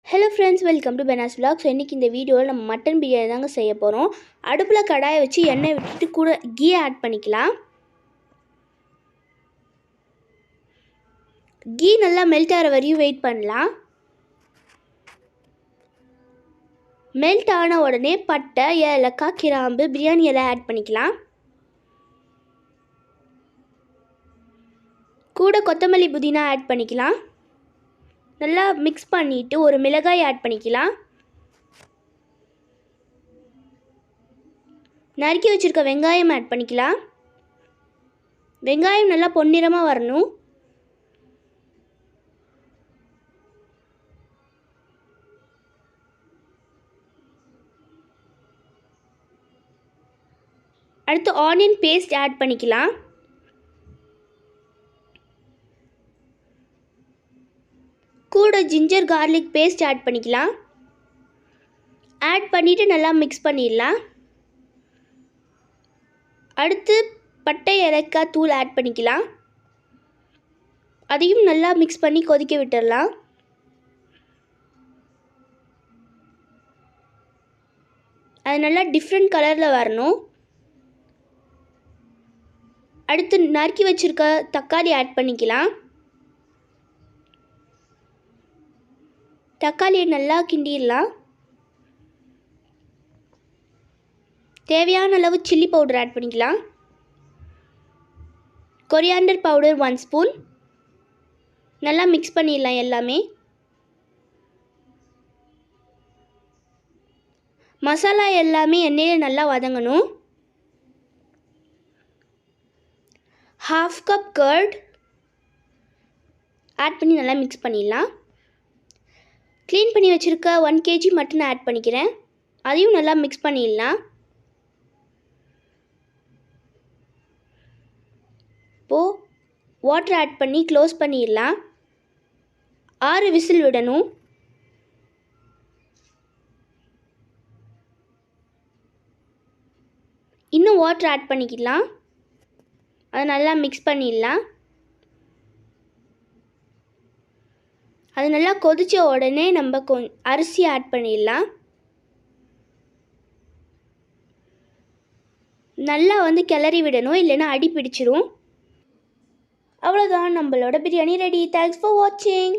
Hello friends, welcome to Bena's vlog. So இன்னைக்கு இந்த வீடியோல நம்ம மட்டன் பிரியாணி தாங்க செய்ய போறோம். அடுப்புல கடாயை வச்சு எண்ணெய் விட்டுட்டு கூட கீ ஆட் பண்ணிக்கலாம். கீ நல்லா மெல்ட் ஆற வரையும் வெயிட் பண்ணலாம். மெல்ட் ஆன உடனே பட்டை, ஏலக்காய், கிராம்பு, பிரியாணி இலை ஆட் பண்ணிக்கலாம். கூட கொத்தமல்லி புதினா ஆட் பண்ணிக்கலாம். நல்லா மிக்ஸ் பண்ணிட்டு ஒரு மிளகாய் ஆட் பண்ணிக்கலாம். நறுக்கி வச்சிருக்க வெங்காயம் ஆட் பண்ணிக்கலாம். வெங்காயம் நல்லா பொன்னிறமா வரணும். அடுத்து ஆனியன் பேஸ்ட் ஆட் பண்ணிக்கலாம். கூட ஜிஞ்சர் கார்லிக் பேஸ்ட் ஆட் பண்ணிக்கலாம். ஆட் பண்ணிவிட்டு நல்லா மிக்ஸ் பண்ணிடலாம். அடுத்து பட்டை ஏலக்காய் தூள் ஆட் பண்ணிக்கலாம். அதையும் நல்லா மிக்ஸ் பண்ணி கொதிக்க விட்டுடலாம். அது நல்லா டிஃப்ரெண்ட் கலரில் வரணும். அடுத்து நறுக்கி வச்சுருக்க தக்காளி ஆட் பண்ணிக்கலாம். தக்காளியை நல்லா கிண்டிடலாம். தேவையான அளவு சில்லி பவுடர் ஆட் பண்ணிக்கலாம். Coriander powder 1 spoon. நல்லா மிக்ஸ் பண்ணிடலாம் எல்லாமே. மசாலா எல்லாமே எண்ணெயில் நல்லா வதங்கணும். 1/2 கப் கர்ட் ஆட் பண்ணி நல்லா மிக்ஸ் பண்ணிடலாம். க்ளீன் பண்ணி வச்சுருக்க 1 kg மட்டன் ஆட் பண்ணிக்கிறேன். அதையும் நல்லா மிக்ஸ் பண்ணிடலாம். இப்போது வாட்டர் ஆட் பண்ணி க்ளோஸ் பண்ணிடலாம். 6 விசில் விடணும். இன்னும் வாட்டர் ஆட் பண்ணிக்கலாம். அதை நல்லா மிக்ஸ் பண்ணிடலாம். அது நல்லா கொதித்த உடனே நம்ம அரிசி ஆட் பண்ணிடலாம். நல்லா கிளறி விடணும், இல்லைன்னா அடி பிடிச்சிரும். அவ்வளோதான், நம்மளோட பிரியாணி ரெடி. தேங்க்ஸ் ஃபார் வாட்சிங்.